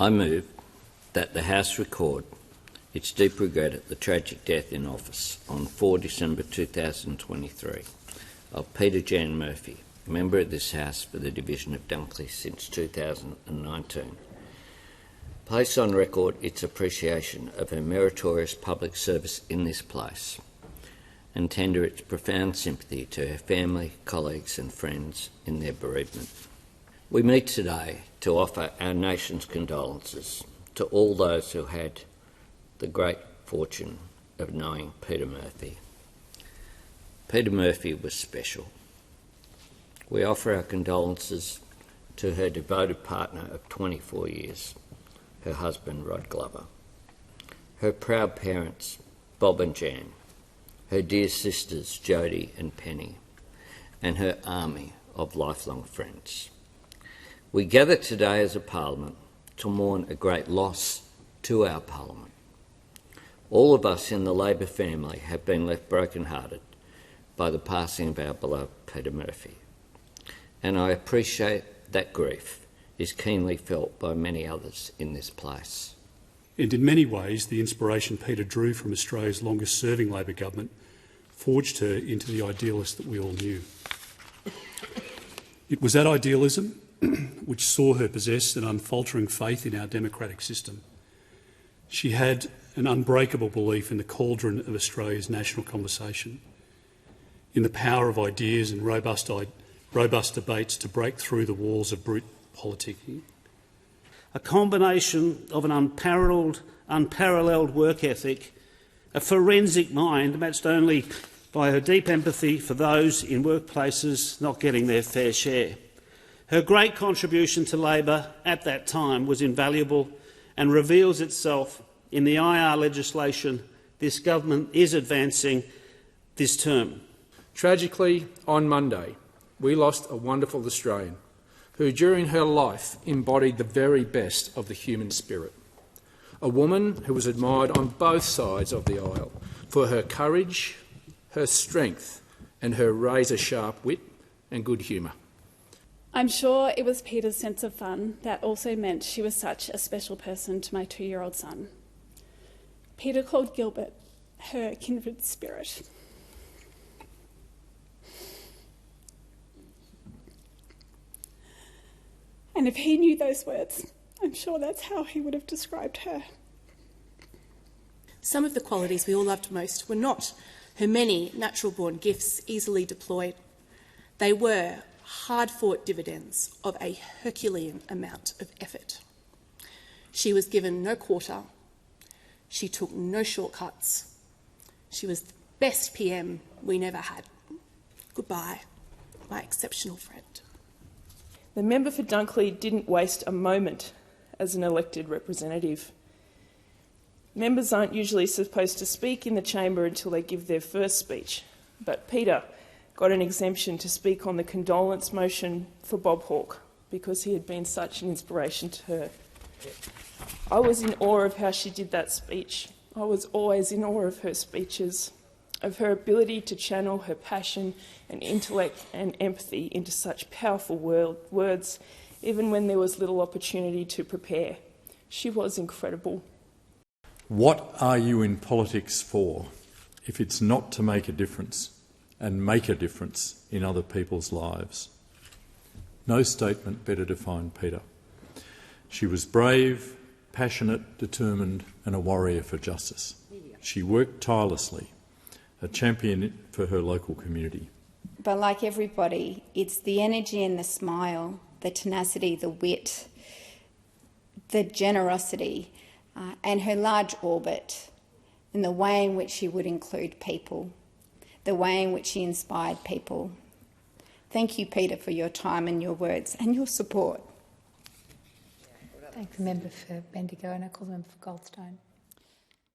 I move that the House record its deep regret at the tragic death in office on 4 December 2023 of Peta Jan Murphy, member of this House for the division of Dunkley since 2019. Place on record its appreciation of her meritorious public service in this place and tender its profound sympathy to her family, colleagues and friends in their bereavement. We meet today to offer our nation's condolences to all those who had the great fortune of knowing Peta Murphy. Peta Murphy was special. We offer our condolences to her devoted partner of 24 years, her husband Rod Glover, her proud parents Bob and Jan, her dear sisters Jodie and Penny, and her army of lifelong friends. We gather today as a Parliament to mourn a great loss to our Parliament. All of us in the Labor family have been left brokenhearted by the passing of our beloved Peta Murphy, and I appreciate that grief is keenly felt by many others in this place. And in many ways, the inspiration Peta drew from Australia's longest-serving Labor government forged her into the idealist that we all knew. It was that idealism which saw her possess an unfaltering faith in our democratic system. She had an unbreakable belief in the cauldron of Australia's national conversation, in the power of ideas and robust debates to break through the walls of brute politicking. A combination of an unparalleled work ethic, a forensic mind matched only by her deep empathy for those in workplaces not getting their fair share. Her great contribution to Labor at that time was invaluable and reveals itself in the IR legislation this government is advancing this term. Tragically, on Monday, we lost a wonderful Australian who during her life embodied the very best of the human spirit. A woman who was admired on both sides of the aisle for her courage, her strength and her razor-sharp wit and good humour. I'm sure it was Peta's sense of fun that also meant she was such a special person to my 2-year-old son. Peta called Gilbert her kindred spirit. And if he knew those words, I'm sure that's how he would have described her. Some of the qualities we all loved most were not her many natural-born gifts easily deployed. They were hard-fought dividends of a Herculean amount of effort. She was given no quarter. She took no shortcuts. She was the best PM we never had. Goodbye, my exceptional friend. The member for Dunkley didn't waste a moment as an elected representative. Members aren't usually supposed to speak in the chamber until they give their first speech, but Peta got an exemption to speak on the condolence motion for Bob Hawke because he had been such an inspiration to her. I was in awe of how she did that speech. I was always in awe of her speeches, of her ability to channel her passion and intellect and empathy into such powerful words, even when there was little opportunity to prepare. She was incredible. What are you in politics for if it's not to make a difference and make a difference in other people's lives? No statement better defined Peta. She was brave, passionate, determined and a warrior for justice. She worked tirelessly, a champion for her local community. But like everybody, it's the energy and the smile, the tenacity, the wit, the generosity, and her large orbit, and the way in which she would include people, the way in which she inspired people. Thank you, Peta, for your time and your words and your support. Thank the member for Bendigo, and I call the member for Goldstone.